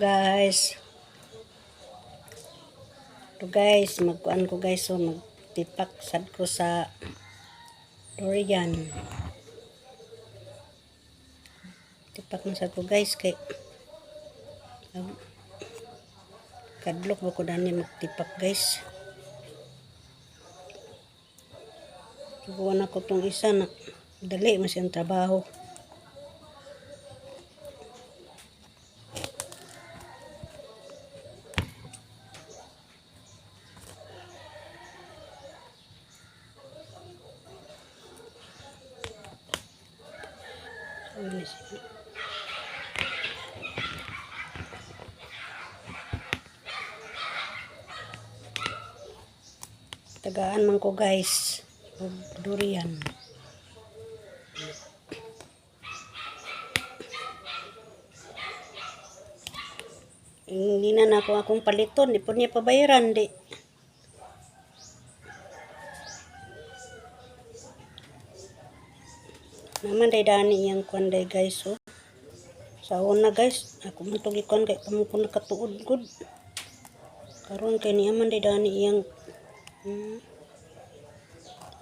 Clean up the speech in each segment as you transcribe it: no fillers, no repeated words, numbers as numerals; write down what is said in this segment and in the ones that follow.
Guys. To guys, magkuan ko guys, so magtipak sad ko sa durian. Tipak na sad ko guys kay kadlok ba ko dani magtipak guys. Subukan ako tong isa na dali man siyang trabaho. Tagaan man ko guys og durian. Hindi na ako akong paliton, di po niya pabayaran di. Naman day dani yang kuan day guys, oh. Sa una guys, ako man tong ikon kay kamo ko nakatuod gud. Karon kay niya man day dani yang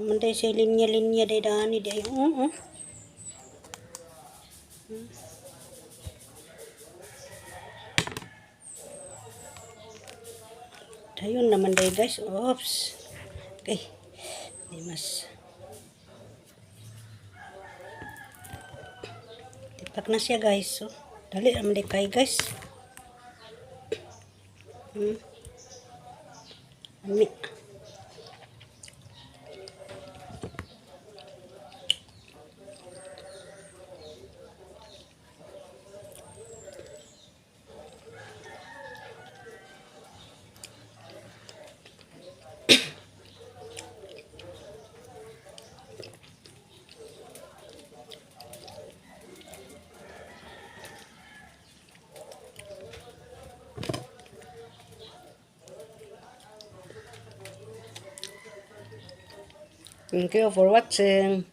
man day siya linya-linya day dani di ay Ayun naman day guys. Oops. Okay. Di mas. Tipak na siya guys. So, dali naman day kay guys. Ami. Thank you for watching.